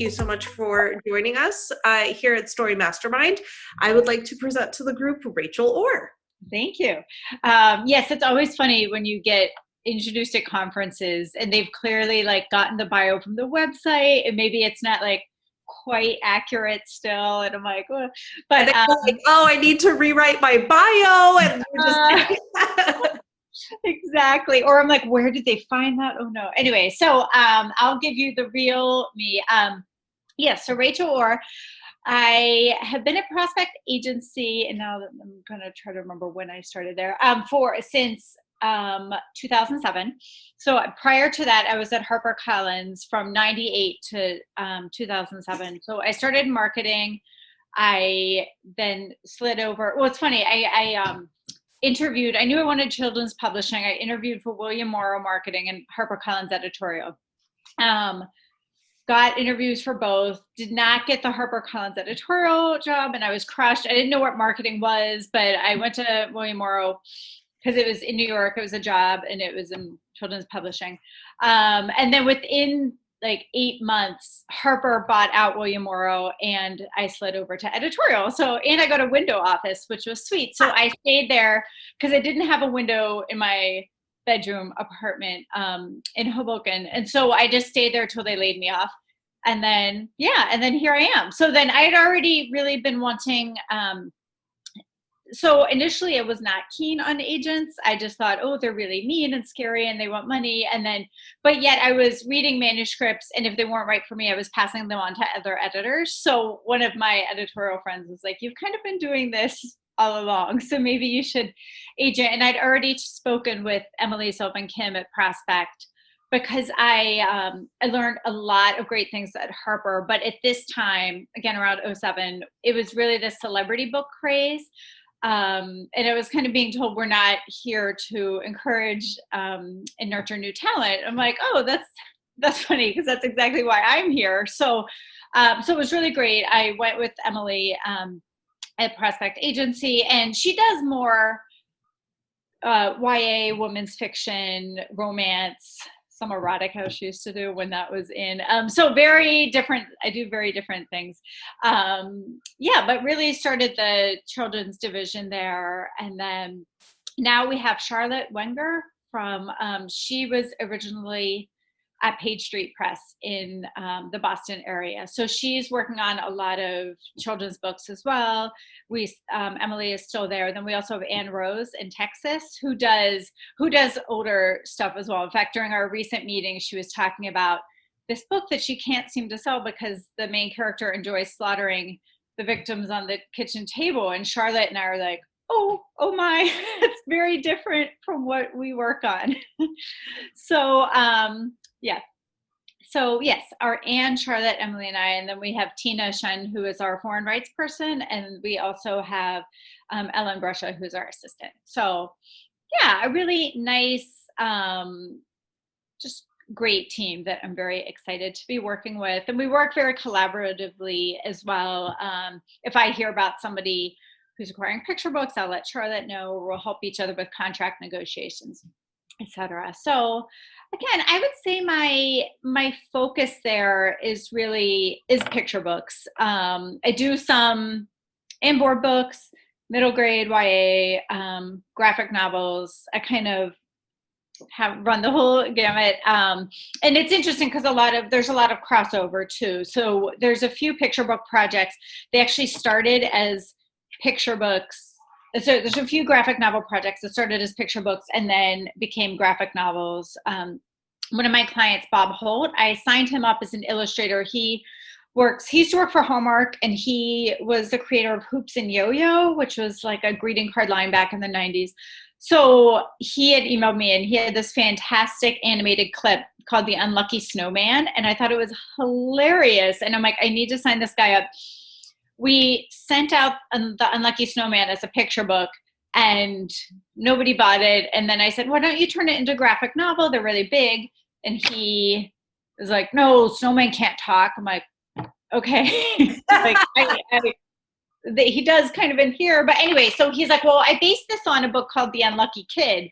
you so much for joining us here at Story Mastermind. I would like to present to the group Rachel Orr. Thank you. Yes, it's always funny when you get introduced at conferences and they've clearly like gotten the bio from the website and maybe it's not like quite accurate still. And I'm like, oh. But like, oh, I need to rewrite my bio. And just exactly. Or I'm like, where did they find that? Oh no. Anyway, so I'll give you the real me. So Rachel Orr. I have been at Prospect Agency, and now I'm going to try to remember when I started there, since 2007. So prior to that, I was at HarperCollins from 98 to 2007. So I started in marketing. I then slid over. Well, it's funny. I interviewed. I knew I wanted children's publishing. I interviewed for William Morrow Marketing and HarperCollins Editorial. Got interviews for both, did not get the HarperCollins editorial job, and I was crushed. I didn't know what marketing was, but I went to William Morrow because it was in New York. It was a job, and it was in children's publishing. And then within like 8 months, Harper bought out William Morrow, and I slid over to editorial. So, and I got a window office, which was sweet. So I stayed there because I didn't have a window in my bedroom apartment in Hoboken. And so I just stayed there till they laid me off. And then, and then here I am. So then I had already really been wanting, so initially I was not keen on agents. I just thought, oh, they're really mean and scary and they want money. And then, but yet I was reading manuscripts, and if they weren't right for me, I was passing them on to other editors. So one of my editorial friends was like, you've kind of been doing this all along, so maybe you should agent. And I'd already spoken with Emily Sylvan Kim at Prospect because I learned a lot of great things at Harper. But at this time, again, around 2007, it was really the celebrity book craze. And I was kind of being told we're not here to encourage and nurture new talent. I'm like, oh, that's funny because that's exactly why I'm here. So it was really great. I went with Emily at Prospect Agency, and she does more YA, women's fiction, romance, some erotica she used to do when that was in. So very different. I do very different things. But really started the children's division there. And then now we have Charlotte Wenger from, she was originally at Page Street Press in the Boston area. So she's working on a lot of children's books as well. Emily is still there. Then we also have Ann Rose in Texas who does older stuff as well. In fact, during our recent meeting, she was talking about this book that she can't seem to sell because the main character enjoys slaughtering the victims on the kitchen table. And Charlotte and I are like, oh my, it's very different from what we work on. So, So yes, our Anne, Charlotte, Emily, and I, and then we have Tina Shen, who is our foreign rights person, and we also have Ellen Brusha, who's our assistant. So a really nice, just great team that I'm very excited to be working with. And we work very collaboratively as well. If I hear about somebody who's acquiring picture books, I'll let Charlotte know. We'll help each other with contract negotiations, etc. So again, I would say my focus there is picture books. I do some inboard books, middle grade YA, graphic novels. I kind of have run the whole gamut. And it's interesting because there's a lot of crossover too. So there's a few picture book projects. They actually started as picture books. So there's a few graphic novel projects that started as picture books and then became graphic novels. One of my clients, Bob Holt, I signed him up as an illustrator. He used to work for Hallmark, and he was the creator of Hoops and Yo-Yo, which was like a greeting card line back in the 90s. So he had emailed me, and he had this fantastic animated clip called The Unlucky Snowman, and I thought it was hilarious. And I'm like, I need to sign this guy up. We sent out The Unlucky Snowman as a picture book, and nobody bought it. And then I said, why don't you turn it into a graphic novel? They're really big. And he was like, no, snowman can't talk. I'm like, okay. Like, he does kind of in here. But anyway, so he's like, well, I based this on a book called The Unlucky Kid.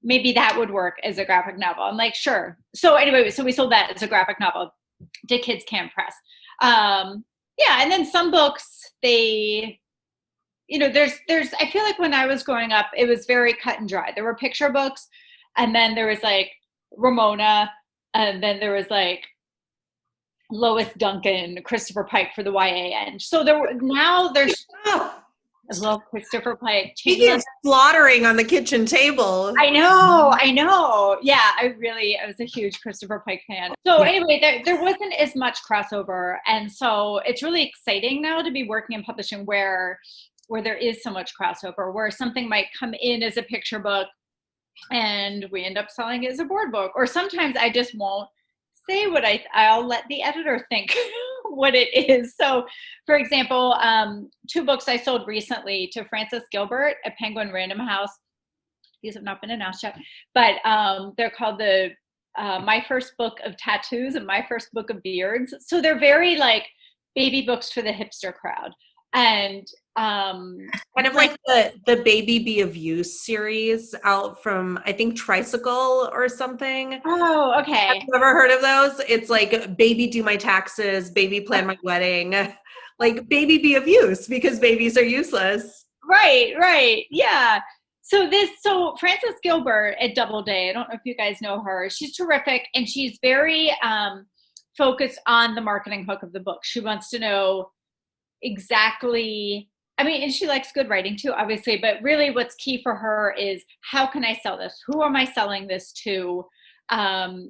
Maybe that would work as a graphic novel. I'm like, sure. So anyway, so we sold that as a graphic novel to Kids Can Press. Yeah, and then some books, they, I feel like when I was growing up, it was very cut and dry. There were picture books, and then there was like Ramona, and then there was like Lois Duncan, Christopher Pike for the YA end. So there's Oh, I love Christopher Pike. speaking of slaughtering on the kitchen table. I know. Yeah, I was a huge Christopher Pike fan. So Yeah. anyway, there wasn't as much crossover. And so it's really exciting now to be working in publishing where there is so much crossover, where something might come in as a picture book and we end up selling it as a board book. Or sometimes I just won't say what I'll let the editor think what it is. So for example, 2 books I sold recently to Frances Gilbert at Penguin Random House. These have not been announced yet, but they're called My First Book of Tattoos and My First Book of Beards. So they're very like baby books for the hipster crowd. And kind of like the Baby Be of Use series out from, I think, Tricycle or something. oh, Have okay. you ever heard of those? It's like Baby Do My Taxes, Baby Plan My Wedding, like Baby Be of Use because babies are useless. Right. Yeah. So Frances Gilbert at Doubleday, I don't know if you guys know her. She's terrific, and she's very focused on the marketing hook of the book. She wants to know exactly, and she likes good writing too, obviously, but really what's key for her is, how can I sell this? Who am I selling this to?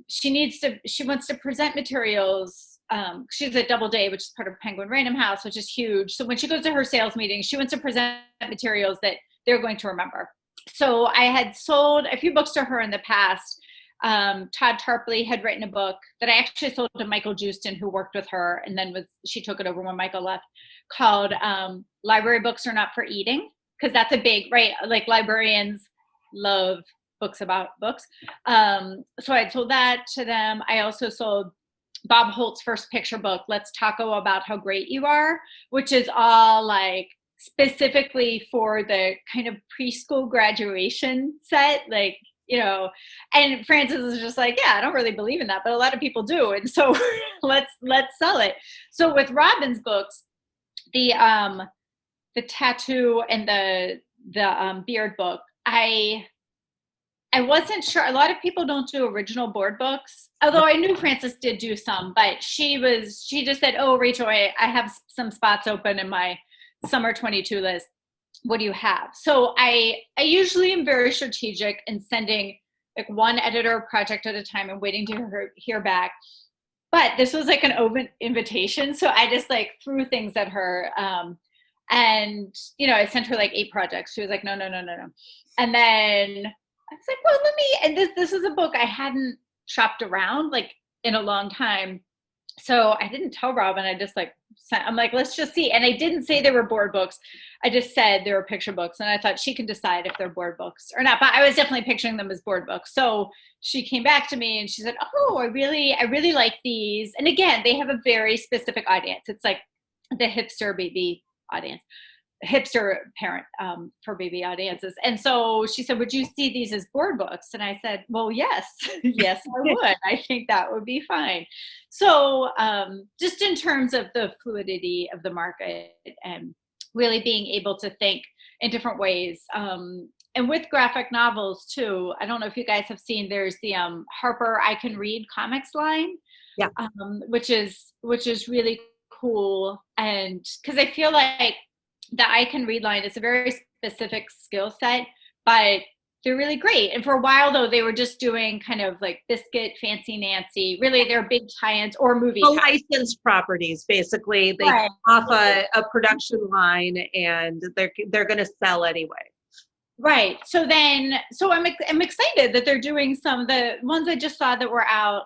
She wants to present materials. She's at Doubleday, which is part of Penguin Random House, which is huge. So when she goes to her sales meeting, she wants to present materials that they're going to remember. So I had sold a few books to her in the past. Todd Tarpley had written a book that I actually sold to Michael Justin, who worked with her, and then she took it over when Michael left, called Library Books Are Not for Eating, because that's a big, right? Like librarians love books about books. So I sold that to them. I also sold Bob Holt's first picture book, Let's Taco About How Great You Are, which is all like specifically for the kind of preschool graduation set, like, and Frances is just like, yeah, I don't really believe in that, but a lot of people do. And so let's sell it. So with Robin's books, the tattoo and the beard book, I wasn't sure. A lot of people don't do original board books, although I knew Frances did do some, but she just said, oh, Rachel, I have some spots open in my summer 22 list. What do you have? So I usually am very strategic in sending like one editor project at a time and waiting to hear back. But this was like an open invitation. So I just like threw things at her. And, I sent her like 8 projects. She was like, no. And then I was like, well, and this is a book I hadn't shopped around like in a long time. So I didn't tell Robin. I just I'm like, let's just see. And I didn't say they were board books. I just said they were picture books. And I thought she can decide if they're board books or not. But I was definitely picturing them as board books. So she came back to me and she said, oh, I really like these. And again, they have a very specific audience. It's like the hipster baby audience, hipster parent for baby audiences. And so she said, would you see these as board books? And I said, well, yes, yes, I would. I think that would be fine. So just in terms of the fluidity of the market and really being able to think in different ways. And with graphic novels too, I don't know if you guys have seen, there's the Harper I Can Read comics line, Yeah. Which is really cool. And because I feel like the I Can Read line is a very specific skill set, but they're really great. And for a while though, they were just doing kind of like Biscuit, Fancy Nancy, really they're big tie-ins or movie licensed properties, basically. They right. off a production line and they're going to sell anyway. Right. So I'm excited that they're doing some of the ones I just saw that were out.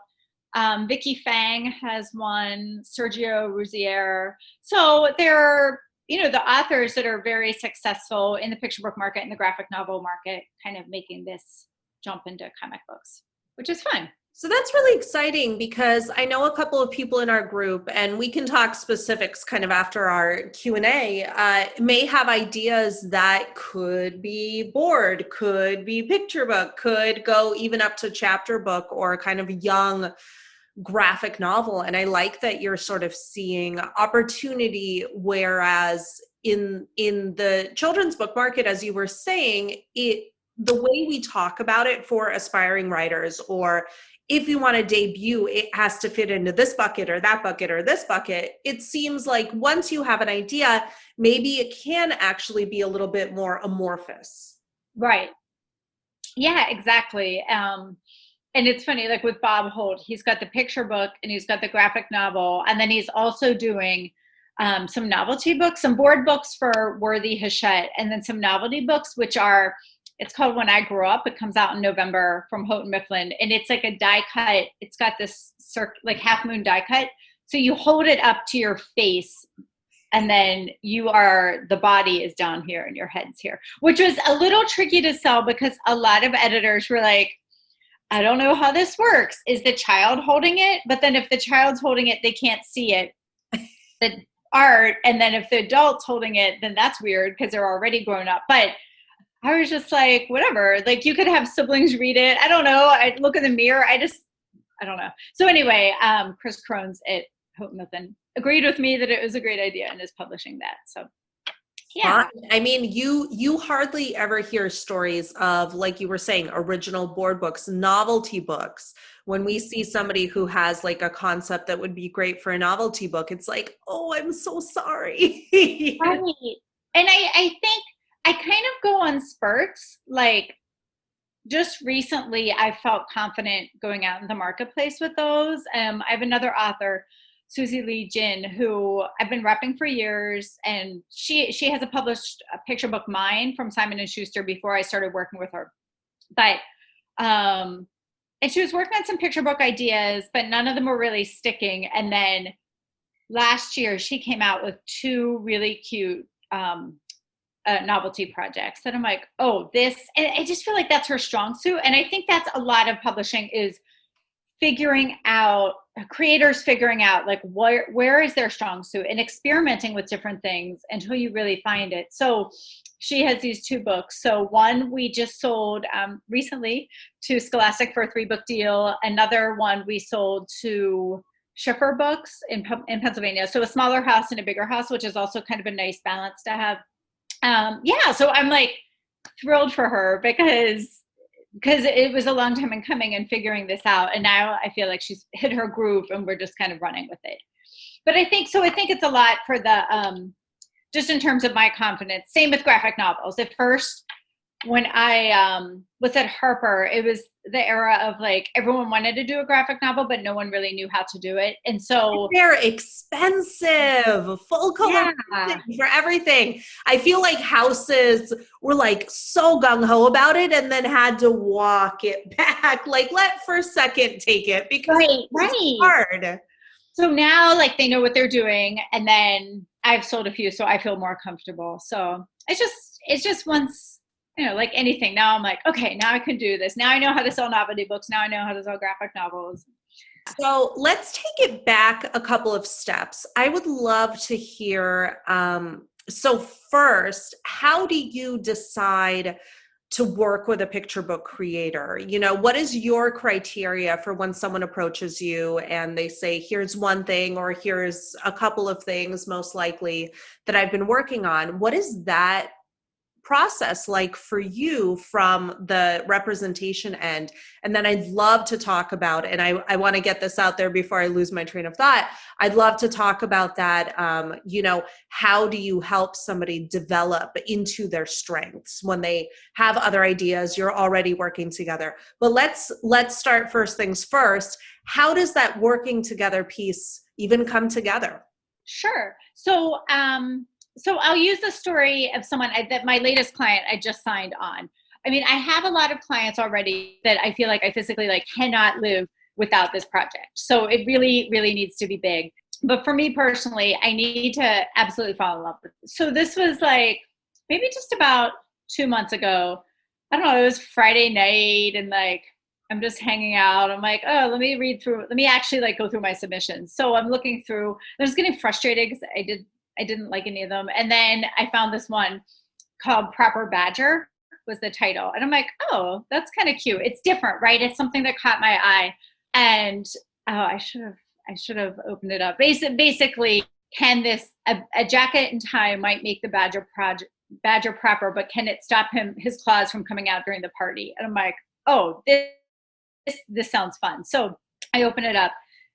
Vicky Fang has one, Sergio Rousier. So they're, the authors that are very successful in the picture book market and the graphic novel market kind of making this jump into comic books, which is fun. So that's really exciting because I know a couple of people in our group, and we can talk specifics kind of after our Q&A, may have ideas that could be board, could be picture book, could go even up to chapter book or kind of young graphic novel. And I like that you're sort of seeing opportunity, whereas in the children's book market, as you were saying, the way we talk about it for aspiring writers, or if you want to debut, it has to fit into this bucket or that bucket or this bucket. It seems like once you have an idea, maybe it can actually be a little bit more amorphous. Right. Yeah, exactly. And it's funny, like with Bob Holt, he's got the picture book and he's got the graphic novel. And then he's also doing some novelty books, some board books for Worthy Hachette, and then some novelty books, which are, it's called When I Grew Up. It comes out in November from Houghton Mifflin. And it's like a die cut. It's got this like half moon die cut. So you hold it up to your face, and then the body is down here and your head's here, which was a little tricky to sell because a lot of editors were like, I don't know how this works. Is the child holding it? But then if the child's holding it, they can't see it, the art. And then if the adult's holding it, then that's weird because they're already grown up. But I was just like, whatever. Like, you could have siblings read it. I don't know. I look in the mirror. I don't know. So anyway, Chris Crohn's at Houghton Mifflin agreed with me that it was a great idea and is publishing that. So yeah. I mean, you hardly ever hear stories of, like you were saying, original board books, novelty books. When we see somebody who has like a concept that would be great for a novelty book, it's like, oh, I'm so sorry. Right. And I think I kind of go on spurts. Like, just recently, I felt confident going out in the marketplace with those. I have another author, Susie Lee Jin, who I've been repping for years, and she has a published picture book, mine, from Simon & Schuster before I started working with her. But and she was working on some picture book ideas, but none of them were really sticking. And then last year, she came out with 2 really cute novelty projects that I'm like, oh, this, and I just feel like that's her strong suit. And I think that's a lot of publishing, is creators figuring out like where is their strong suit and experimenting with different things until you really find it. So she has these 2 books. So one we just sold recently to Scholastic for a 3-book deal. Another one we sold to Schiffer Books in Pennsylvania. So a smaller house and a bigger house, which is also kind of a nice balance to have. So I'm like thrilled for her because it was a long time in coming and figuring this out. And now I feel like she's hit her groove and we're just kind of running with it. But I think it's a lot for the, just in terms of my confidence. Same with graphic novels. At first, when I was at Harper, it was the era of like, everyone wanted to do a graphic novel, but no one really knew how to do it. And so they're expensive, full color for everything. I feel like houses were like so gung-ho about it and then had to walk it back. Like, let First Second take it, because it's hard. So now, like, they know what they're doing, and then I've sold a few, so I feel more comfortable. So it's just once, like anything. Now I'm like, okay, now I can do this. Now I know how to sell novelty books. Now I know how to sell graphic novels. So let's take it back a couple of steps. I would love to hear, so first, how do you decide to work with a picture book creator? What is your criteria for when someone approaches you and they say, here's one thing, or here's a couple of things most likely that I've been working on? What is that process like for you from the representation end? And then I'd love to talk about, and I want to get this out there before I lose my train of thought, I'd love to talk about that. How do you help somebody develop into their strengths when they have other ideas? You're already working together. But let's start first things first. How does that working together piece even come together? Sure. So I'll use the story of someone that my latest client I just signed on. I mean, I have a lot of clients already that I feel like I physically cannot live without this project. So it really, really needs to be big. But for me personally, I need to absolutely fall in love with it. So this was like maybe just about 2 months ago. I don't know, it was Friday night and I'm just hanging out. I'm like, oh, let me actually go through my submissions. So I'm looking through, I was getting frustrated because I didn't like any of them. And then I found this one called Proper Badger was the title. And I'm like, oh, that's kind of cute. It's different, right? It's something that caught my eye. And Oh, I should have opened it up. Basically, can a jacket and tie might make the badger proper, but can it stop his claws from coming out during the party? And I'm like, oh, this sounds fun. So I open it up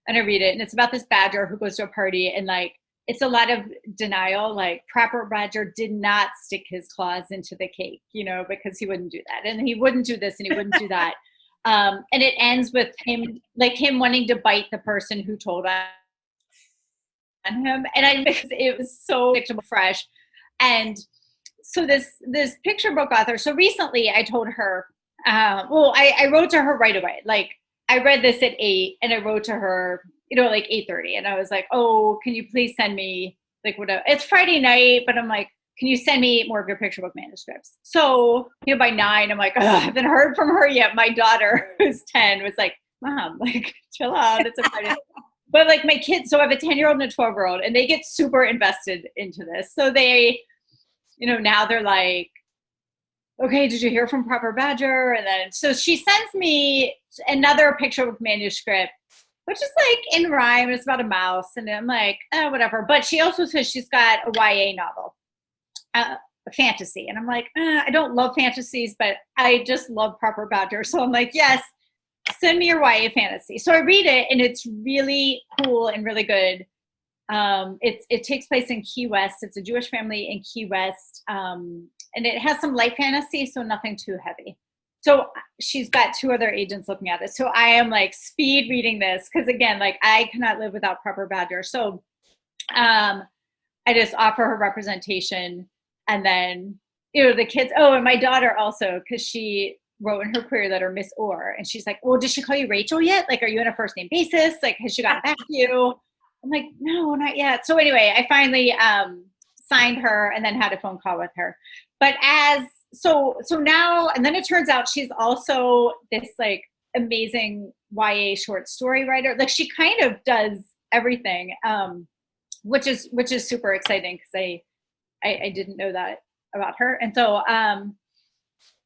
and I read it, and it's about this badger who goes to a party, and like it's a lot of denial. Like proper badger did not stick his claws into the cake, because he wouldn't do that, and he wouldn't do this, and he wouldn't do that. And it ends with him wanting to bite the person who told on him, and it was so fresh. And so this picture book author. So recently, I told her. I wrote to her right away. Like I read this at 8, and I wrote to her, like 8:30, and I was like, "Oh, can you please send me like whatever?" It's Friday night, but I'm like, "Can you send me more of your picture book manuscripts?" So by 9, I'm like, I haven't heard from her yet. My daughter, who's 10, was like, "Mom, like chill out. It's a Friday." But like my kids, so I have a 10-year-old and a 12-year-old, and they get super invested into this. So they, now they're like, okay, did you hear from Proper Badger? And then, so she sends me another picture book manuscript, which is like in rhyme. It's about a mouse. And I'm like, whatever. But she also says she's got a YA novel, a fantasy. And I'm like, I don't love fantasies, but I just love Proper Badger. So I'm like, yes, send me your YA fantasy. So I read it, and it's really cool and really good. It takes place in Key West. It's a Jewish family in Key West. And it has some light fantasy, so nothing too heavy. So she's got 2 other agents looking at it. So I am like speed reading this, because again, like I cannot live without Proper Badger. So I just offer her representation, and then the kids. Oh, and my daughter also, because she wrote in her query letter, Miss Orr, and she's like, "Well, did she call you Rachel yet? Like, are you on a first name basis? Like, has she gotten back to you?" I'm like, "No, not yet." So anyway, I finally signed her and then had a phone call with her. But so now, and then it turns out she's also this like amazing YA short story writer. Like she kind of does everything, which is super exciting, because I didn't know that about her. And so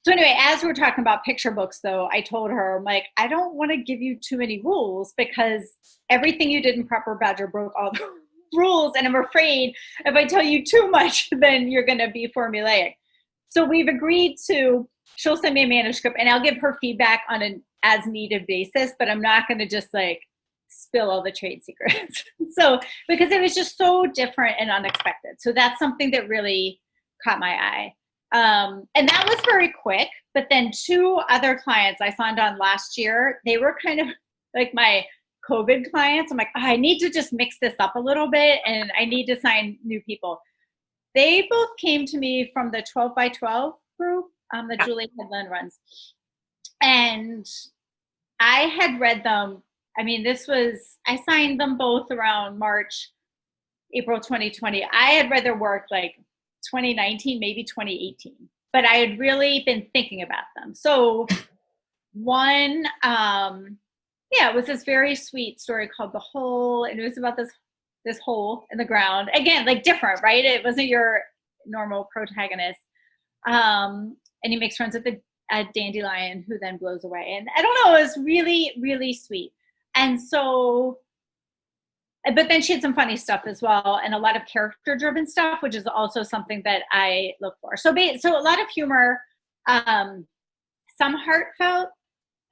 anyway, as we're talking about picture books, though, I told her, I'm like, I don't want to give you too many rules, because everything you did in Proper Badger broke all the rules. And I'm afraid if I tell you too much, then you're going to be formulaic. So we've agreed she'll send me a manuscript, and I'll give her feedback on an as needed basis, but I'm not going to just like spill all the trade secrets. So, because it was just so different and unexpected. So that's something that really caught my eye. And that was very quick. But then 2 other clients I signed on last year, they were kind of like my COVID clients. I'm like, I need to just mix this up a little bit, and I need to sign new people. They both came to me from the 12 by 12 group that Julie Headland runs. And I had read them. I mean, I signed them both around April 2020. I had read their work like 2019, maybe 2018, but I had really been thinking about them. So one, it was this very sweet story called The Hole, and it was about this hole in the ground. Again, like different, right? It wasn't your normal protagonist. And he makes friends with a dandelion who then blows away. And I don't know, it was really, really sweet. And so, but then she had some funny stuff as well, and a lot of character-driven stuff, which is also something that I look for. So a lot of humor, some heartfelt.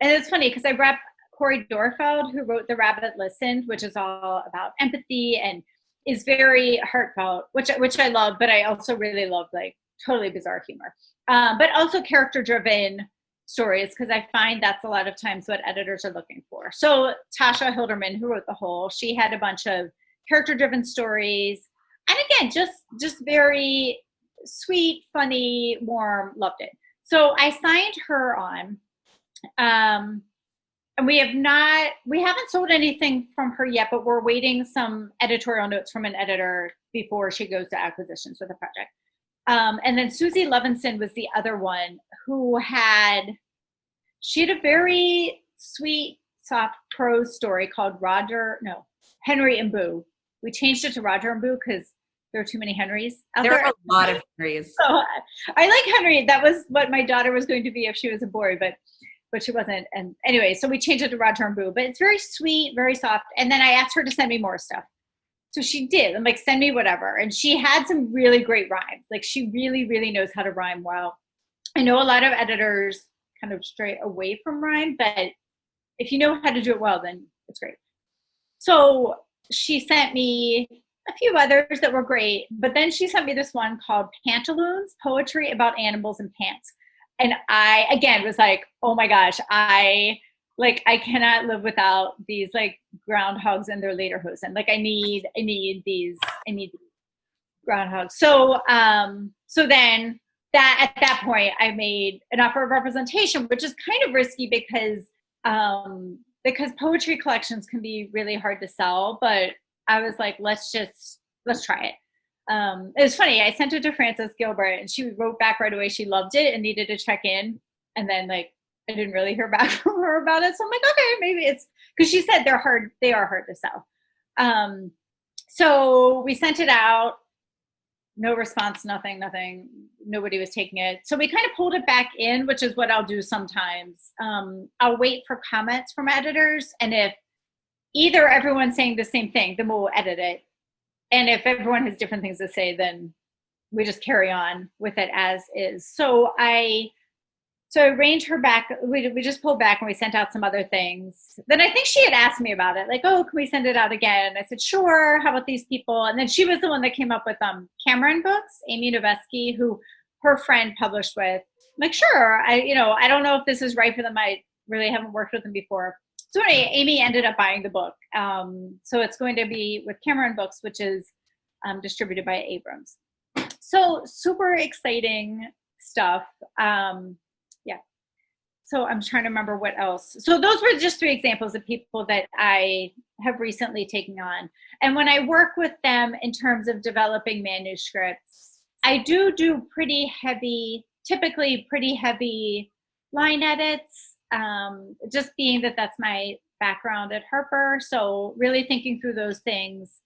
And it's funny because I rep Corey Dorfeld, who wrote The Rabbit Listened, which is all about empathy and is very heartfelt, which I love, but I also really love like totally bizarre humor. But also character-driven stories, because I find that's a lot of times what editors are looking for. So Tasha Hilderman, who wrote The Hole, she had a bunch of character-driven stories. And again, just very sweet, funny, warm, loved it. So I signed her on. And we haven't sold anything from her yet, but we're waiting some editorial notes from an editor before she goes to acquisitions with the project. And then Susie Levinson was the other one she had a very sweet, soft prose story called Henry and Boo. We changed it to Roger and Boo because there are too many Henrys out there. There are a lot of Henrys. So I like Henry. That was what my daughter was going to be if she was a boy, but but she wasn't. And anyway, so we changed it to Roger and Boo, but it's very sweet, very soft. And then I asked her to send me more stuff. So she did. I'm like, send me whatever. And she had some really great rhymes. Like she really, really knows how to rhyme well. I know a lot of editors kind of stray away from rhyme, but if you know how to do it well, then it's great. So she sent me a few others that were great, but then she sent me this one called Pantaloons, Poetry About Animals and Pants. And I, again, was like, oh my gosh, I cannot live without these like groundhogs and their lederhosen. Like I need these groundhogs. So then at that point I made an offer of representation, which is kind of risky because poetry collections can be really hard to sell, but I was like, let's try it. It was funny. I sent it to Frances Gilbert and she wrote back right away. She loved it and needed to check in. And then like, I didn't really hear back from her about it. So I'm like, okay, maybe it's because she said they are hard to sell. So we sent it out. No response, nothing. Nobody was taking it. So we kind of pulled it back in, which is what I'll do sometimes. I'll wait for comments from editors. And if either everyone's saying the same thing, then we'll edit it. And if everyone has different things to say, then we just carry on with it as is. So I arranged her back. We just pulled back and we sent out some other things. Then I think she had asked me about it. Like, oh, can we send it out again? I said, sure. How about these people? And then she was the one that came up with Cameron Books, Amy Novelty, who her friend published with. I'm like, sure. I don't know if this is right for them. I really haven't worked with them before. So anyway, Amy ended up buying the book. So it's going to be with Cameron Books, which is distributed by Abrams. So super exciting stuff. So I'm trying to remember what else. So those were just 3 examples of people that I have recently taken on. And when I work with them in terms of developing manuscripts, I do typically pretty heavy line edits, just being that that's my background at Harper. So really thinking through those things.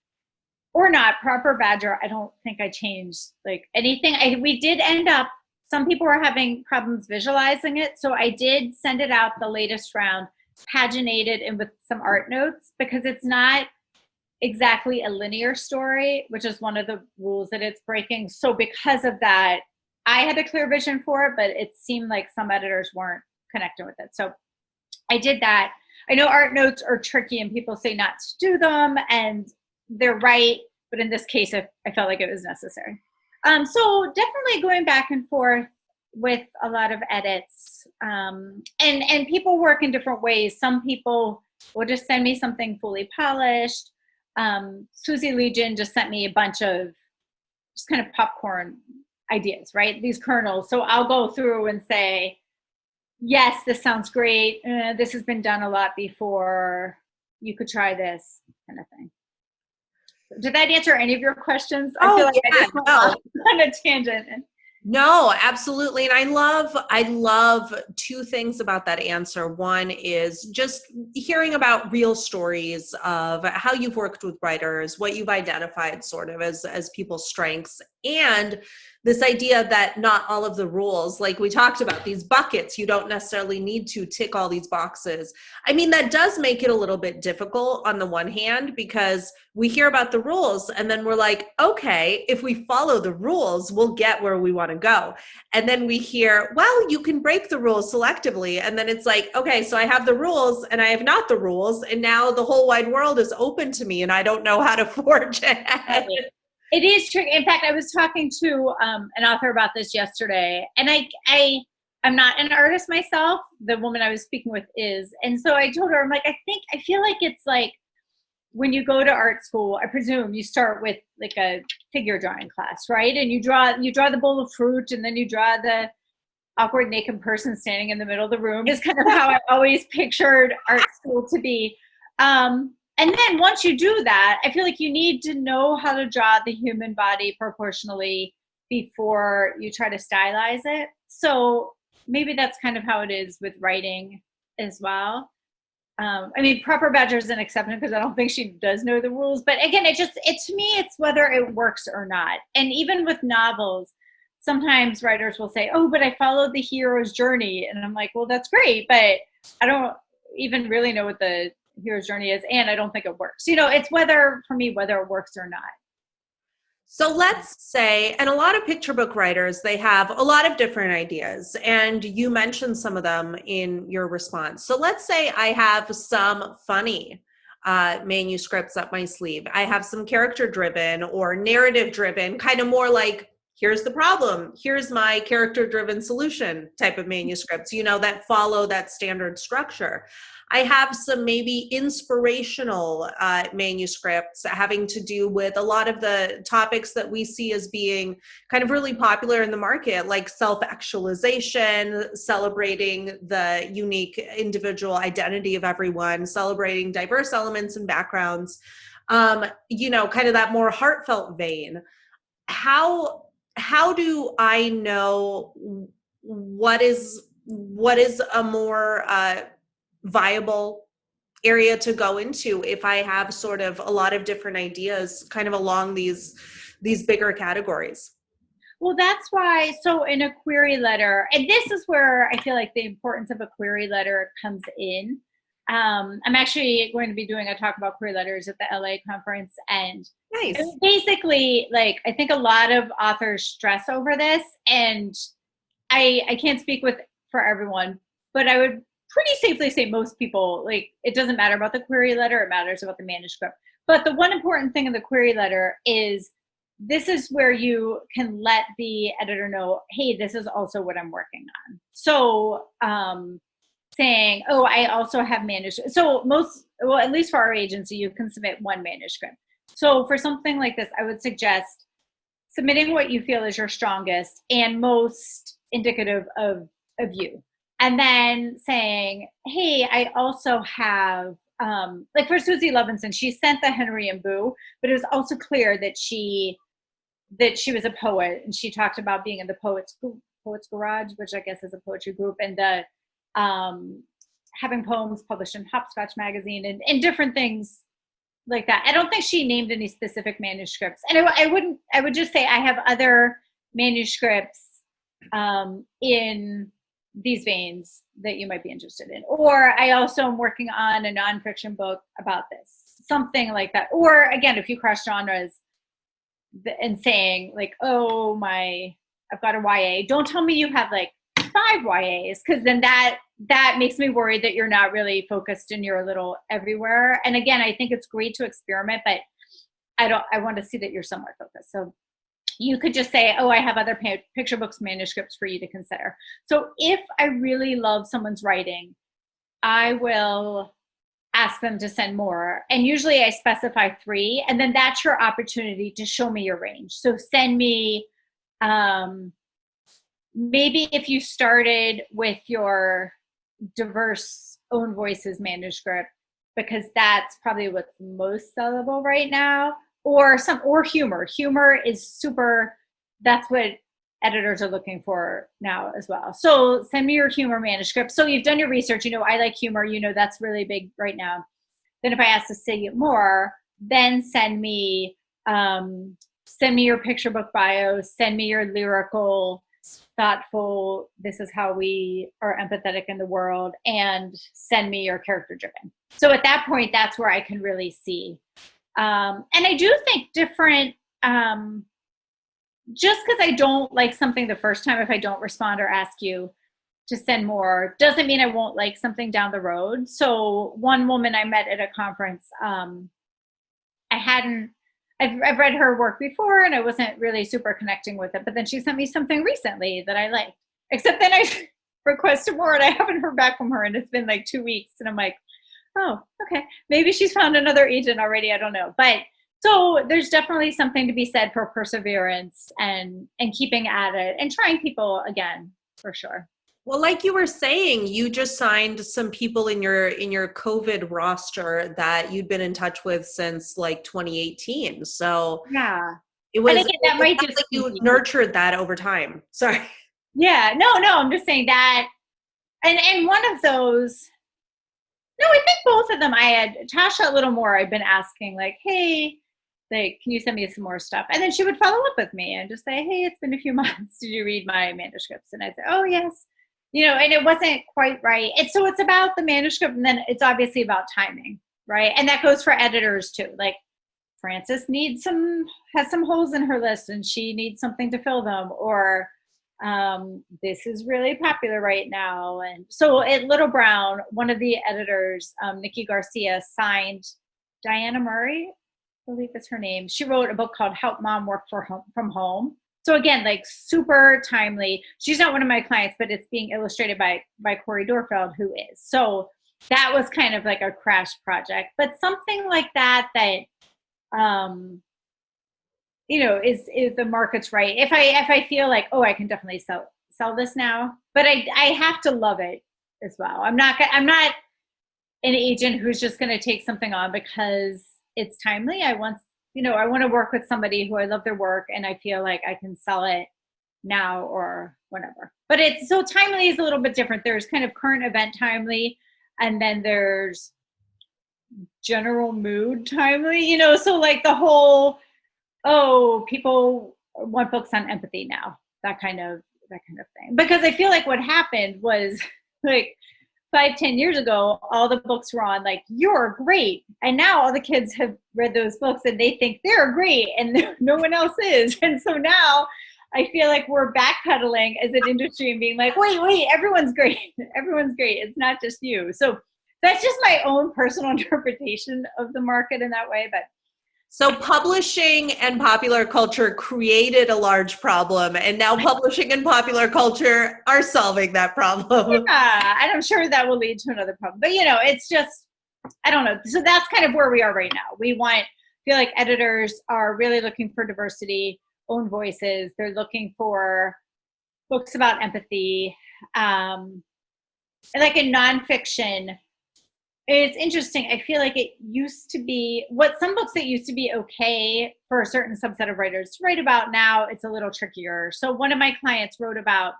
Or not, Proper Badger, I don't think I changed like anything. We did end up, some people were having problems visualizing it. So I did send it out the latest round, paginated and with some art notes, because it's not exactly a linear story, which is one of the rules that it's breaking. So because of that, I had a clear vision for it, but it seemed like some editors weren't connecting with it. So I did that. I know art notes are tricky and people say not to do them, and they're right. But in this case, I felt like it was necessary. So definitely going back and forth with a lot of edits, and people work in different ways. Some people will just send me something fully polished. Susie Legion just sent me a bunch of just kind of popcorn ideas, right? These kernels. So I'll go through and say, yes, this sounds great. This has been done a lot before. You could try this kind of thing. Did that answer any of your questions? I feel like I just went off on a tangent. No, absolutely. And I love 2 things about that answer. One is just hearing about real stories of how you've worked with writers, what you've identified sort of as people's strengths, and this idea that not all of the rules, like we talked about, these buckets, you don't necessarily need to tick all these boxes. I mean, that does make it a little bit difficult on the one hand, because we hear about the rules and then we're like, okay, if we follow the rules, we'll get where we want to go. And then we hear, well, you can break the rules selectively. And then it's like, okay, so I have the rules and I have not the rules. And now the whole wide world is open to me and I don't know how to forge ahead. It is tricky. In fact, I was talking to an author about this yesterday, and I'm not an artist myself. The woman I was speaking with is. And so I told her, I'm like, I feel like it's like when you go to art school, I presume you start with like a figure drawing class, right? And you draw the bowl of fruit, and then you draw the awkward naked person standing in the middle of the room. Is kind of how I always pictured art school to be. And then once you do that, I feel like you need to know how to draw the human body proportionally before you try to stylize it. So maybe that's kind of how it is with writing as well. I mean, Proper Badger is an exception because I don't think she does know the rules. But again, to me, it's whether it works or not. And even with novels, sometimes writers will say, oh, but I followed the hero's journey. And I'm like, well, that's great, but I don't even really know what the hero's journey is. And I don't think it works. It's for me, whether it works or not. So let's say, and a lot of picture book writers, they have a lot of different ideas, and you mentioned some of them in your response. So let's say I have some funny manuscripts up my sleeve. I have some character driven or narrative driven, kind of more like, here's the problem, here's my character driven solution type of manuscripts, that follow that standard structure. I have some maybe inspirational manuscripts having to do with a lot of the topics that we see as being kind of really popular in the market, like self-actualization, celebrating the unique individual identity of everyone, celebrating diverse elements and backgrounds, kind of that more heartfelt vein. How do I know what is a more viable area to go into if I have sort of a lot of different ideas kind of along these bigger categories? Well, that's why, so in a query letter, and this is where I feel like the importance of a query letter comes in. I'm actually going to be doing a talk about query letters at the LA conference, and Nice. basically, like, I think a lot of authors stress over this, and I can't speak for everyone, but I would pretty safely say most people, like, it doesn't matter about the query letter, it matters about the manuscript. But the one important thing in the query letter is this is where you can let the editor know, hey, this is also what I'm working on. So saying, oh, I also have manuscript. So at least for our agency, you can submit one manuscript. So for something like this, I would suggest submitting what you feel is your strongest and most indicative of you. And then saying, hey, I also have, like for Susie Levinson, she sent the Henry and Boo, but it was also clear that she was a poet, and she talked about being in the Poets Garage, which I guess is a poetry group, and the having poems published in Hopscotch magazine and different things like that. I don't think she named any specific manuscripts, and I would just say I have other manuscripts in these veins that you might be interested in. Or I also am working on a nonfiction book about this, something like that. Or again, if you cross genres and saying like, oh, I've got a YA, don't tell me you have like 5 YAs, because then that makes me worried that you're not really focused and you're a little everywhere. And again, I think it's great to experiment, but I want to see that you're somewhat focused. So you could just say, oh, I have other picture books manuscripts for you to consider. So if I really love someone's writing, I will ask them to send more. And usually I specify 3, and then that's your opportunity to show me your range. So send me, maybe if you started with your diverse own voices manuscript, because that's probably what's most sellable right now. Or humor. Humor is super, that's what editors are looking for now as well. So send me your humor manuscript. So you've done your research, I like humor, that's really big right now. Then if I ask to see it more, then send me your picture book bio, send me your lyrical, thoughtful, this is how we are empathetic in the world, and send me your character driven. So at that point, that's where I can really see. And I do think different, just because I don't like something the first time, if I don't respond or ask you to send more, doesn't mean I won't like something down the road. So one woman I met at a conference, I've read her work before and I wasn't really super connecting with it, but then she sent me something recently that I liked, except then I requested more and I haven't heard back from her, and it's been like 2 weeks, and I'm like, oh, okay. Maybe she's found another agent already. I don't know. But so there's definitely something to be said for perseverance and keeping at it and trying people again, for sure. Well, like you were saying, you just signed some people in your COVID roster that you'd been in touch with since like 2018. So yeah, it was, and again, that might just like you nurtured that over time. Sorry. Yeah, no, I'm just saying that. And one of those, no, I think both of them I had, Tasha a little more, I've been asking like, hey, Like, can you send me some more stuff? And then she would follow up with me and just say, hey, it's been a few months. Did you read my manuscripts? And I'd say, oh, yes. And it wasn't quite right. And so it's about the manuscript, and then it's obviously about timing, right? And that goes for editors too. Like, Frances has some holes in her list and she needs something to fill them, or this is really popular right now. And so at Little Brown, one of the editors, Nikki Garcia, signed Diana Murray, I believe is her name. She wrote a book called Help Mom Work from Home. So again, like super timely. She's not one of my clients, but it's being illustrated by Corey Dorfeld, who is. So that was kind of like a crash project. But something like that is the market's right. If I feel like, oh, I can definitely sell this now, but I have to love it as well. I'm not an agent who's just going to take something on because it's timely. I want to work with somebody who I love their work and I feel like I can sell it now or whenever. But it's so timely is a little bit different. There's kind of current event timely, and then there's general mood timely, so like the whole, oh, people want books on empathy now, that kind of thing. Because I feel like what happened was like 5-10 years ago, all the books were on like, you're great. And now all the kids have read those books and they think they're great and no one else is. And so now I feel like we're backpedaling as an industry and being like, wait, everyone's great. Everyone's great. It's not just you. So that's just my own personal interpretation of the market in that way. But so publishing and popular culture created a large problem, and now publishing and popular culture are solving that problem. Yeah, and I'm sure that will lead to another problem. But it's just, I don't know. So that's kind of where we are right now. Feel like editors are really looking for diversity, own voices. They're looking for books about empathy. And like in nonfiction, it's interesting. I feel like it used to be some books that used to be okay for a certain subset of writers to write about. Now it's a little trickier. So one of my clients wrote about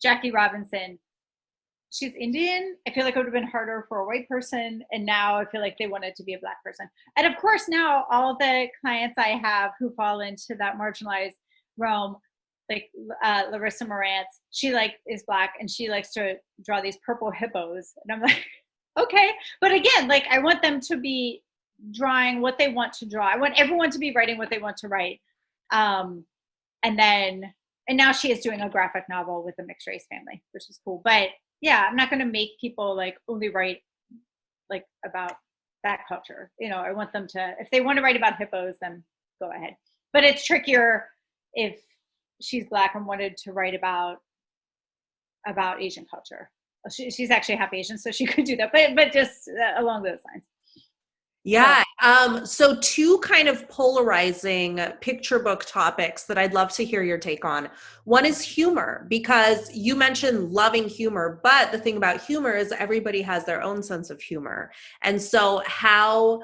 Jackie Robinson. She's Indian. I feel like it would have been harder for a white person. And now I feel like they wanted to be a Black person. And of course, now all the clients I have who fall into that marginalized realm, like Larissa Morantz, she is Black and she likes to draw these purple hippos. And I'm like, okay. But again, like I want them to be drawing what they want to draw. I want everyone to be writing what they want to write. And now she is doing a graphic novel with a mixed race family, which is cool. But yeah, I'm not going to make people like only write like about that culture. I want them to, if they want to write about hippos, then go ahead. But it's trickier if she's Black and wanted to write about Asian culture. She's actually half Asian, so she could do that, but just along those lines. Yeah. So two kind of polarizing picture book topics that I'd love to hear your take on. One is humor, because you mentioned loving humor, but the thing about humor is everybody has their own sense of humor. And so how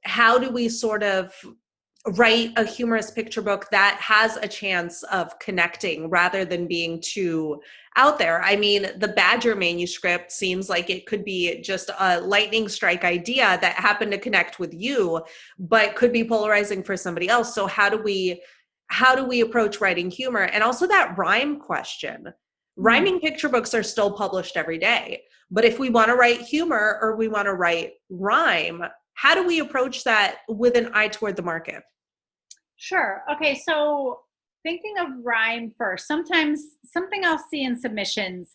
do we sort of write a humorous picture book that has a chance of connecting rather than being too out there? I mean, the Badger manuscript seems like it could be just a lightning strike idea that happened to connect with you, but could be polarizing for somebody else. So how do we approach writing humor? And also that rhyme question. Rhyming picture books are still published every day, but if we want to write humor or we want to write rhyme, how do we approach that with an eye toward the market? Sure. Okay. So thinking of rhyme first, sometimes something I'll see in submissions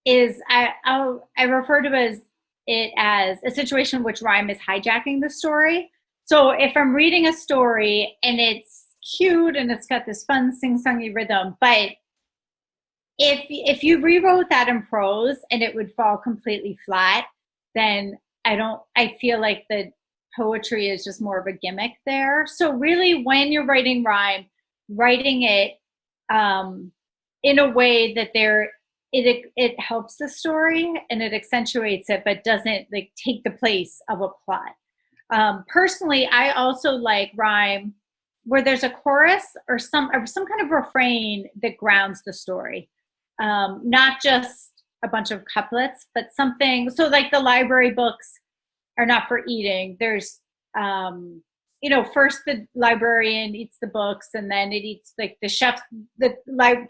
is I refer to it as a situation in which rhyme is hijacking the story. So if I'm reading a story and it's cute and it's got this fun sing-songy rhythm, but if you rewrote that in prose and it would fall completely flat, then I feel like the poetry is just more of a gimmick there. So really when you're writing rhyme, writing it in a way that it helps the story and it accentuates it, but doesn't like take the place of a plot. Personally, I also like rhyme where there's a chorus or some kind of refrain that grounds the story. Not just a bunch of couplets, but something. So like the library books are not for eating. There's first the librarian eats the books, and then it eats like the chef, the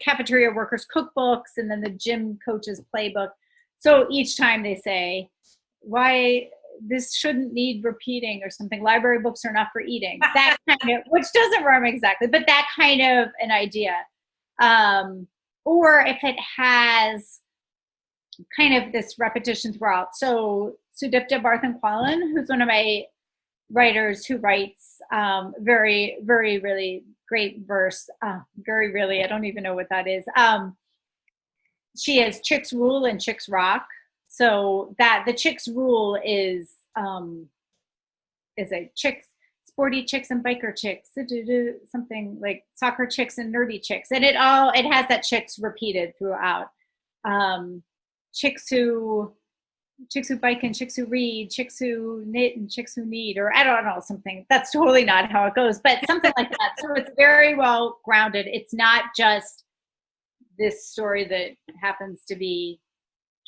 cafeteria workers cookbooks, and then the gym coach's playbook. So each time they say, why this shouldn't need repeating or something. Library books are not for eating. That kind of, which doesn't rhyme exactly, but that kind of an idea. Or if it has kind of this repetition throughout. So Sudipta Barthan-Quallen, who's one of my writers who writes very, very, really great verse. Very, really, I don't even know what that is. She has Chicks Rule and Chicks Rock. So that the Chicks Rule is a chicks, sporty chicks and biker chicks, something like soccer chicks and nerdy chicks, and it has that chicks repeated throughout. Chicks who bike and chicks who read, chicks who knit and chicks who need, or I don't know, something. That's totally not how it goes, but something like that. So it's very well grounded. It's not just this story that happens to be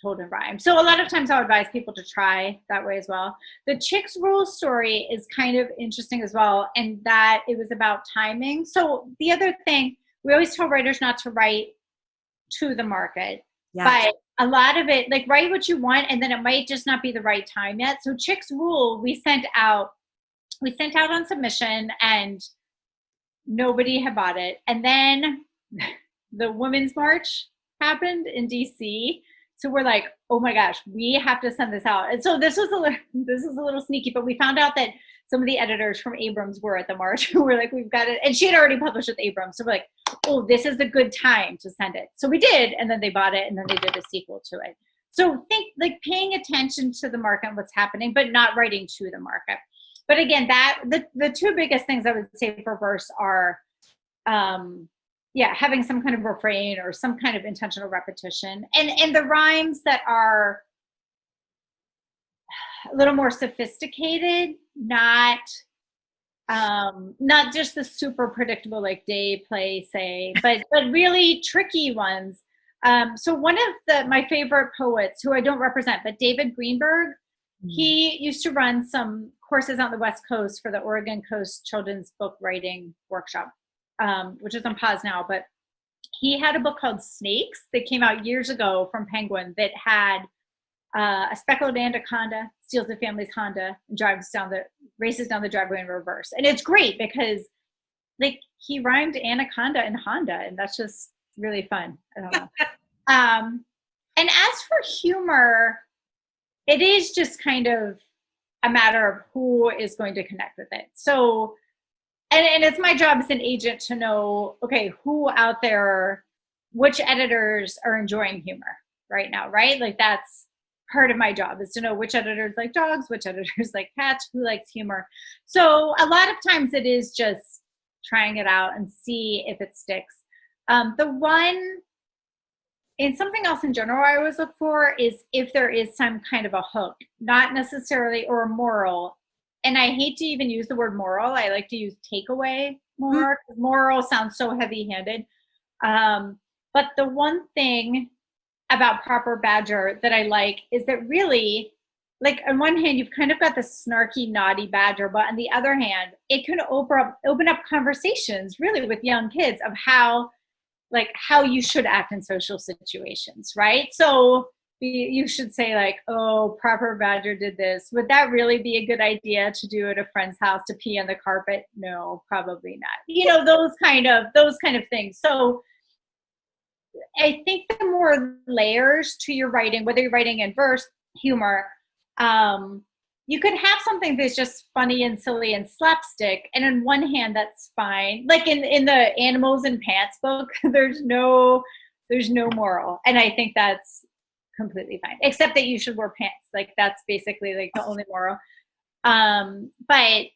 told in rhyme. So a lot of times I'll advise people to try that way as well. The Chicks Rule story is kind of interesting as well, and that it was about timing. So the other thing, we always tell writers not to write to the market, but a lot of it, like, write what you want, and then it might just not be the right time yet. So Chicks Rule, we sent out on submission, and nobody had bought it. And then the Women's March happened in DC. So we're like, oh my gosh, we have to send this out. And so this was a little sneaky, but we found out that some of the editors from Abrams were at the march. We're like, we've got it. And she had already published with Abrams. So we're like, oh, this is a good time to send it. So we did, and then they bought it, and then they did a sequel to it. So think, like, paying attention to the market and what's happening, but not writing to the market. But again, the two biggest things I would say for verse are, having some kind of refrain or some kind of intentional repetition, and the rhymes that are a little more sophisticated, not just the super predictable, like day, play, say, but really tricky ones. So one of my favorite poets, who I don't represent, but David Greenberg, he used to run some courses on the West Coast for the Oregon Coast Children's Book Writing Workshop, which is on pause now, but he had a book called Snakes that came out years ago from Penguin that had a speckled anaconda steals the family's Honda and races down the driveway in reverse. And it's great because, like, he rhymed anaconda and Honda, and that's just really fun. I don't know. And as for humor, it is just kind of a matter of who is going to connect with it. So, and it's my job as an agent to know, okay, who out there, which editors are enjoying humor right now, right? Like, that's part of my job, is to know which editors like dogs, which editors like cats, who likes humor. So a lot of times it is just trying it out and see if it sticks. The one, and something else in general I always look for is if there is some kind of a hook, not necessarily, or a moral. And I hate to even use the word moral. I like to use takeaway more, because moral sounds so heavy-handed. But the one thing about Proper Badger that I like is that, really, like, on one hand, you've kind of got the snarky, naughty badger, but on the other hand, it can open up conversations, really, with young kids of how you should act in social situations, right? So you should say, like, oh, Proper Badger did this. Would that really be a good idea to do at a friend's house, to pee on the carpet? No, probably not. Those kind of things. So I think the more layers to your writing, whether you're writing in verse, humor, you could have something that's just funny and silly and slapstick, and on one hand, that's fine. Like in the Animals in Pants book, there's no moral, and I think that's completely fine, except that you should wear pants. Like, that's basically, like, the only moral. But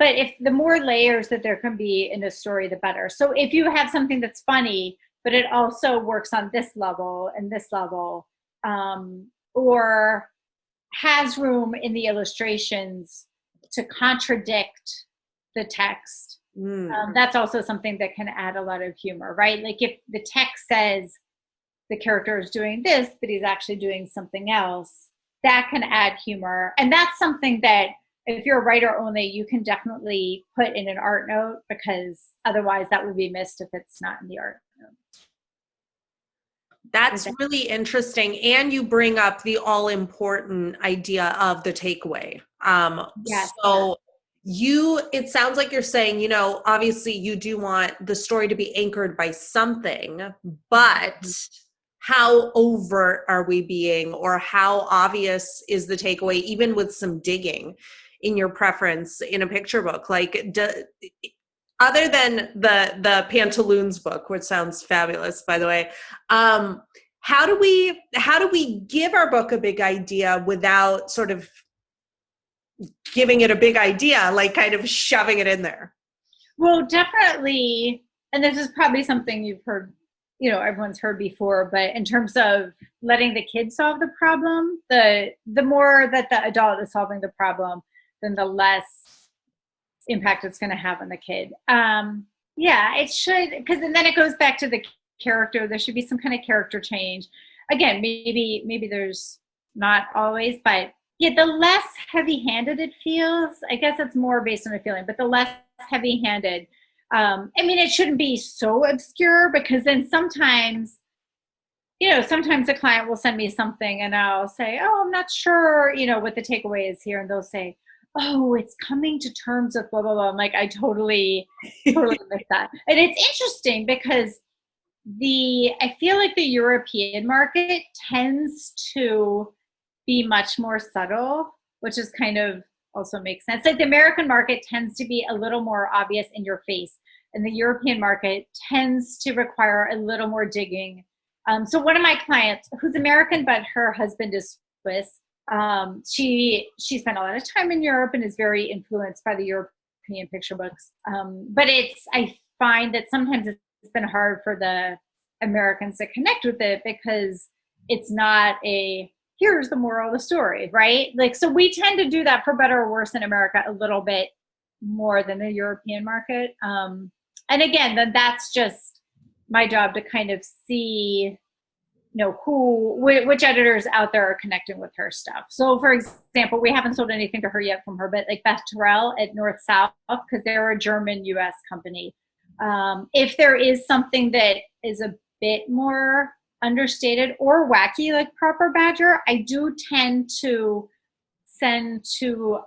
if the more layers that there can be in a story, the better. So if you have something that's funny, but it also works on this level and this level, or has room in the illustrations to contradict the text, that's also something that can add a lot of humor, right? Like, if the text says the character is doing this, but he's actually doing something else, that can add humor. And that's something that if you're a writer only, you can definitely put in an art note, because otherwise that would be missed if it's not in the art note. That's really interesting. And you bring up the all important idea of the takeaway. Yes. So it sounds like you're saying, obviously you do want the story to be anchored by something, but how overt are we being, or how obvious is the takeaway, even with some digging in your preference in a picture book? Like, other than the Pantaloons book, which sounds fabulous, by the way, how do we give our book a big idea without sort of giving it a big idea, like kind of shoving it in there? Well, definitely, and this is probably something you've heard, everyone's heard before, but in terms of letting the kid solve the problem, the more that the adult is solving the problem, then the less impact it's going to have on the kid. Yeah, it should, because then it goes back to the character. There should be some kind of character change. Again, maybe there's not always, but yeah, the less heavy-handed it feels, I guess it's more based on a feeling, but the less heavy-handed. It shouldn't be so obscure, because then sometimes the client will send me something and I'll say, oh, I'm not sure, what the takeaway is here. And they'll say, oh, it's coming to terms with blah, blah, blah. I'm like, I totally missed that. And it's interesting because I feel like the European market tends to be much more subtle, which is kind of also makes sense. Like the American market tends to be a little more obvious in your face, and the European market tends to require a little more digging. So one of my clients, who's American, but her husband is Swiss, she spent a lot of time in Europe and is very influenced by the European picture books. But I find that sometimes it's been hard for the Americans to connect with it, because it's not here's the moral of the story, right? Like, so we tend to do that, for better or worse, in America a little bit more than the European market. And again, then that's just my job to kind of see, which editors out there are connecting with her stuff. So for example, we haven't sold anything to her yet from her, but like Beth Terrell at North South, because they're a German US company. If there is something that is a bit more understated or wacky, like Proper Badger, I do tend to send to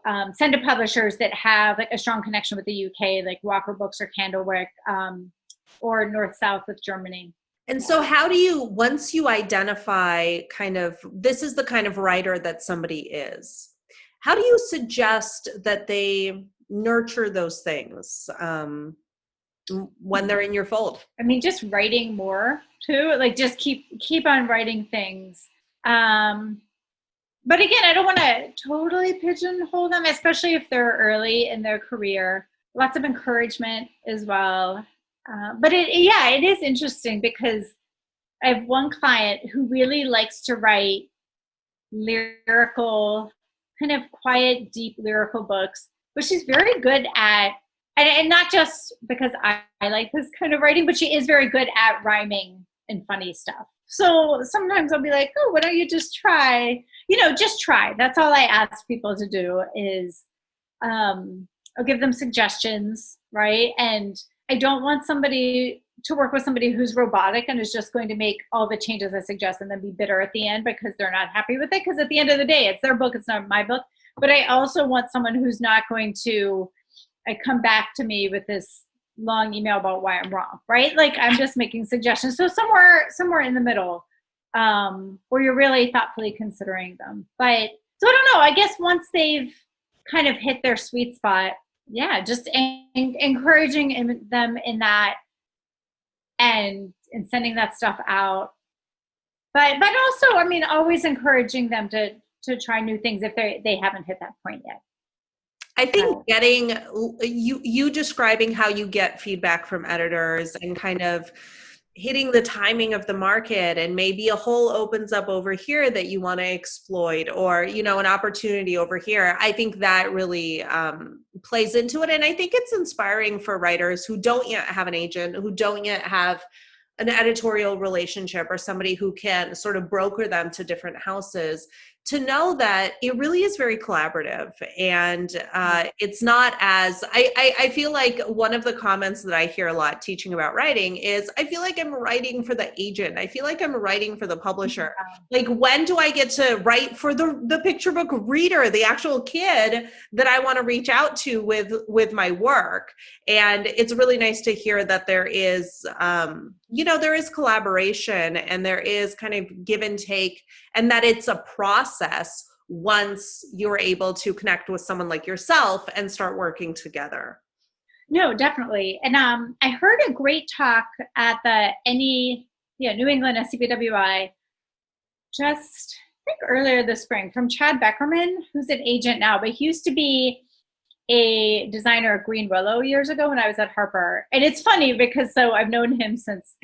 publishers that have like a strong connection with the UK, like Walker Books or Candlewick, or North South with Germany. And so how do you, once you identify kind of, this is the kind of writer that somebody is, how do you suggest that they nurture those things when they're in your fold? Just writing more too, like just keep on writing things. But again, I don't want to totally pigeonhole them, especially if they're early in their career. Lots of encouragement as well. But it is interesting, because I have one client who really likes to write lyrical, kind of quiet, deep lyrical books, but she's very good at, and not just because I like this kind of writing, but she is very good at rhyming and funny stuff. So sometimes I'll be like, oh, why don't you just try? Just try. That's all I ask people to do is I'll give them suggestions, right? And I don't want somebody to work with somebody who's robotic and is just going to make all the changes I suggest and then be bitter at the end because they're not happy with it. Because at the end of the day, it's their book, it's not my book. But I also want someone who's not going to come back to me with this long email about why I'm wrong, right? Like I'm just making suggestions. So somewhere in the middle, where you're really thoughtfully considering them. But so I don't know, I guess once they've kind of hit their sweet spot, yeah, just encouraging them in that and sending that stuff out. But also, always encouraging them to try new things if they haven't hit that point yet. I think getting you describing how you get feedback from editors and kind of hitting the timing of the market, and maybe a hole opens up over here that you want to exploit, or an opportunity over here. I think that really plays into it, and I think it's inspiring for writers who don't yet have an agent, who don't yet have an editorial relationship, or somebody who can sort of broker them to different houses, to know that it really is very collaborative, and it's not as I feel like one of the comments that I hear a lot teaching about writing is, I feel like I'm writing for the agent, I feel like I'm writing for the publisher. Like, when do I get to write for the picture book reader, the actual kid that I want to reach out to with my work? And it's really nice to hear that there is there is collaboration, and there is kind of give and take, and that it's a process once you're able to connect with someone like yourself and start working together. No, definitely. And I heard a great talk at the New England SCBWI just, I think, earlier this spring, from Chad Beckerman, who's an agent now, but he used to be a designer at Green Willow years ago when I was at Harper. And it's funny because I've known him since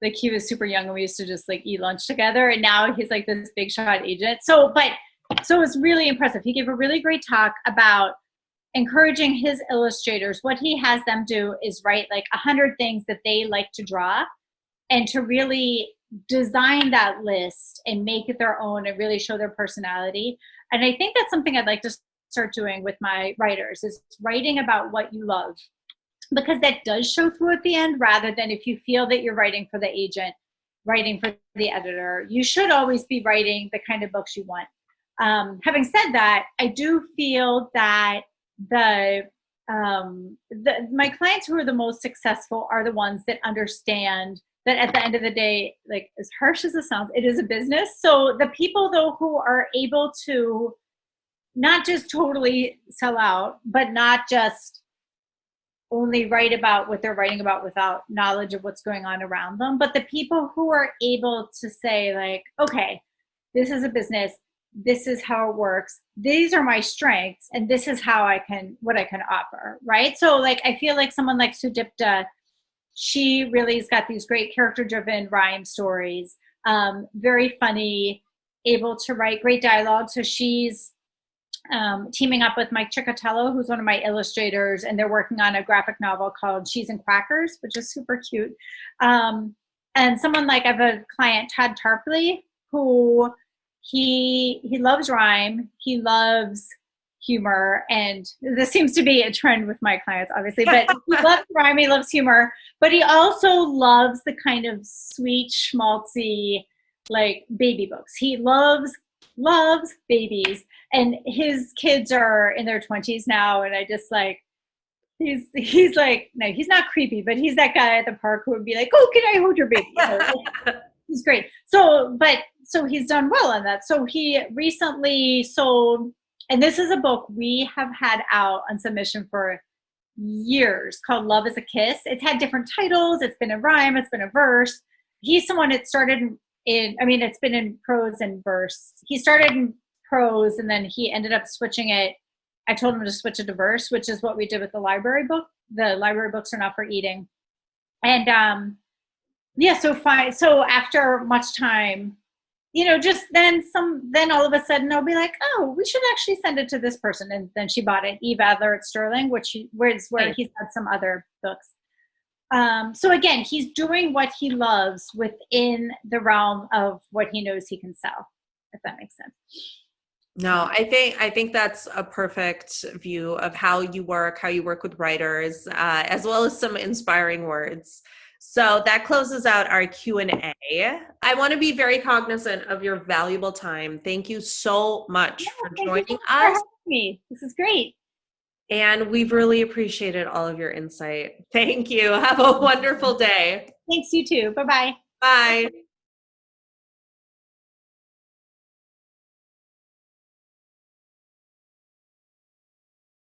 like he was super young, and we used to just like eat lunch together. And now he's like this big shot agent. So it's really impressive. He gave a really great talk about encouraging his illustrators. What he has them do is write like 100 things that they like to draw, and to really design that list and make it their own and really show their personality. And I think that's something I'd like to start doing with my writers, is writing about what you love, because that does show through at the end, rather than if you feel that you're writing for the agent, writing for the editor. You should always be writing the kind of books you want. Having said that, I do feel that my clients who are the most successful are the ones that understand that at the end of the day, like, as harsh as it sounds, it is a business. So the people though who are able to not just totally sell out, but not just only write about what they're writing about without knowledge of what's going on around them, but the people who are able to say like, okay, this is a business, this is how it works, these are my strengths, and this is what I can offer, right? So like, I feel like someone like Sudipta, she really has got these great character-driven rhyme stories, very funny, able to write great dialogue. So she's teaming up with Mike Ciccatello, who's one of my illustrators, and they're working on a graphic novel called Cheese and Quackers, which is super cute. And someone like, I have a client, Todd Tarpley, who he loves rhyme, he loves humor, and this seems to be a trend with my clients, obviously, but he loves rhyme, he loves humor, but he also loves the kind of sweet, schmaltzy, like baby books. He loves babies, and his kids are in their 20s now, and I just like, he's like, no, he's not creepy, but he's that guy at the park who would be like, oh, can I hold your baby? He's great. So he's done well on that. So he recently sold, and this is a book we have had out on submission for years, called Love is a Kiss. It's had different titles. It's been a rhyme, it's been a verse. He's someone that started it's been in prose and verse. He started in prose, and then he ended up switching it. I told him to switch it to verse, which is what we did with the library book. The library books are not for eating. And so after much time, just then all of a sudden I'll be like, oh, we should actually send it to this person. And then she bought it, Eve Adler at Sterling, where he's had some other books. So again, he's doing what he loves within the realm of what he knows he can sell, if that makes sense. No, I think that's a perfect view of how you work with writers, as well as some inspiring words. So that closes out our Q&A. I want to be very cognizant of your valuable time. Thank you so much for joining us. For having me. This is great. And we've really appreciated all of your insight. Thank you. Have a wonderful day. Thanks, you too. Bye-bye. Bye.